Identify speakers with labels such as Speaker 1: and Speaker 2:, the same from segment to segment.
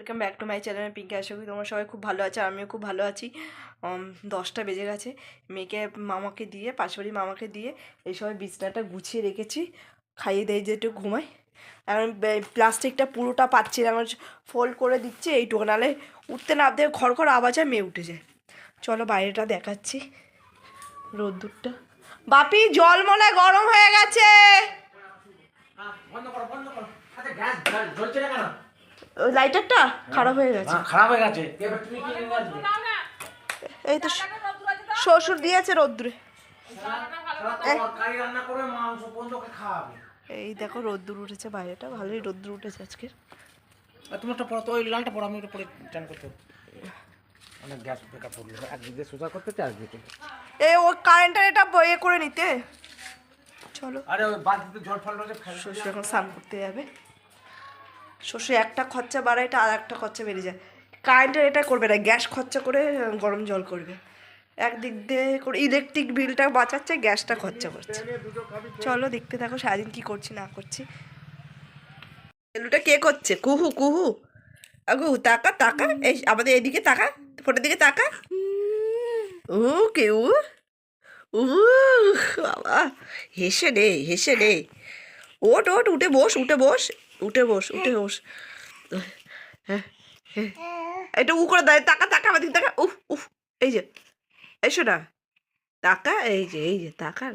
Speaker 1: Welcome back to my channel Pinky. আশা করি তোমরা সবাই খুব ভালো আছে, আমিও খুব ভালো আছি। 10টা বেজে গেছে। মেয়েকে মামাকে দিয়ে, পাশের বাড়ির মামাকে দিয়ে এই সময় বিছনাটা গুছিয়ে রেখেছি, খাইয়ে দিয়ে যে একটু ঘুমাই। এখন প্লাস্টিকটা পুরোটা পাচ্ছি না, আমার ফোল্ড করে দিচ্ছে এইটুকু, নাহলে উঠতে নামতে খড় আওয়াজ হয়, মেয়ে উঠে যায়। চলো বাইরেটা দেখাচ্ছি, রোদ্দুরটা। বাপি জল মনে গরম হয়ে গেছে। ওই লাইটারটা খারাপ হয়ে গেছে। এই তো শ্বশুর দিয়েছে রোদ্দুরে। এই দেখো রোদ্দুর উঠেছে বাইরেটা, ভালোই রোদ্দুর উঠেছে আজকে।
Speaker 2: তোমারটা পড়া তো ওই লালটা পড়া, আমি ওটা পরে টান করতে অনেক গ্যাস ব্রেকআপ করলো, একদিক দিয়ে সোজা করতে চার্জ দিতে।
Speaker 1: এই ও কারেন্টের এটা বয়ে করে নিতে। চলো।
Speaker 2: আরে ওই বালতিতে জল ফল রয়েছে,
Speaker 1: শ্বশুর এখন স্নান করতে যাবে। শ্বশুর একটা খরচা বাড়াইটা আর একটা খরচা বেড়ে যায়। কারেন্টের এটা করবে না, গ্যাস খরচা করে গরম জল করবে। একদিক দিয়ে করে ইলেকট্রিক বিলটা বাঁচাচ্ছে, গ্যাসটা খরচা করছে। চলো দেখতে থাকো সারাদিন কী করছি না করছি। এলুটা কে করছে? কুহু কুহু কুহু, তাকা তাকা, এই আমাদের এদিকে তাকা, ফোনের দিকে তাকা। ও কেউ বাবা, হেসে নে হেসে নে। ওট ওট, উঠে বস উঠে বস উঠে বস উঠে বস। হ্যাঁ হ্যাঁ, এটা উ করে দেয়, তাকা তাকা আমাদের তাকা। উফ উফ, এই যে এসো না, তাকা, এই যে তাকা,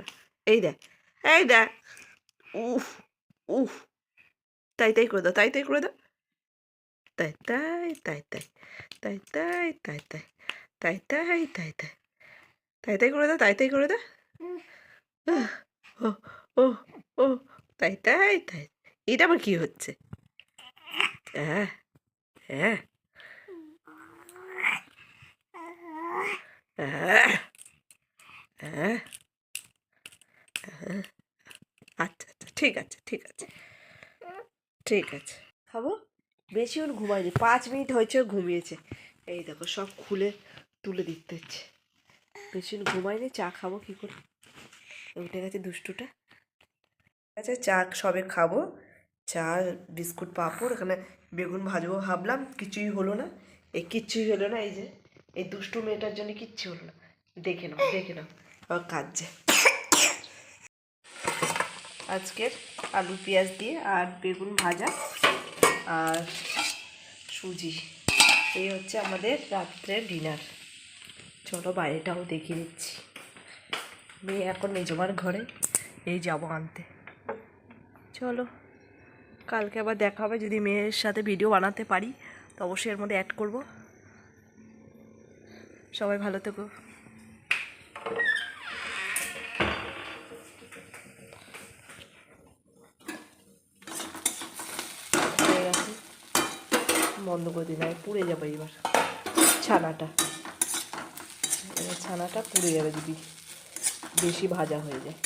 Speaker 1: এই দেখ এই দেখ। উফ উফ, তাই তাই করে দাও, তাই তাই করে দাও, তাই তাই তাই তাই তাই তাই তাই তাই তাই তাই তাই তাই তাই তাই করে দাও, তাই তাই করে দাও। ও ও ও, তাই তাই তাই। এটা আবার কি হচ্ছে? হ্যাঁ হ্যাঁ হ্যাঁ হ্যাঁ, আচ্ছা আচ্ছা, ঠিক আছে ঠিক আছে ঠিক আছে। খাবো, বেশি ওর ঘুমায়নি, 5 মিনিট হয়েছে ঘুমিয়েছে। এই দেখো সব খুলে তুলে দিতে হচ্ছে। বেশি ঘুমায়নি, চা খাবো কী করে, উঠে গেছে দুষ্টুটা। আচ্ছা চা সবে খাবো, চা বিস্কুট পাঁপড়, এখানে বেগুন ভাজবো ভাবলাম, কিছুই হলো না। এই কিচ্ছুই হলো না, এই যে এই দুষ্টু মেয়েটার জন্য কিচ্ছু হলো না। দেখে নাও দেখে নাও আবার কাঁদছে। আজকের আলু পেঁয়াজ দিয়ে আর বেগুন ভাজা আর সুজি, এই হচ্ছে আমাদের রাত্রের ডিনার। চলো বাইরেটাও দেখিয়ে দিচ্ছি। মেয়ে এখন মেজমার ঘরে, এই যাবো আনতে। চলো, কালকে আবার দেখা হবে, যদি মেয়ের সাথে ভিডিও বানাতে পারি তো অবশ্যই এর মধ্যে অ্যাড করব। সবাই ভালো থেকো। বন্ধ করে দিন, আমি পুড়ে যাবো এবার ছানাটা, ছানাটা পুড়ে যাবে যদি বেশি ভাজা হয়ে যায়।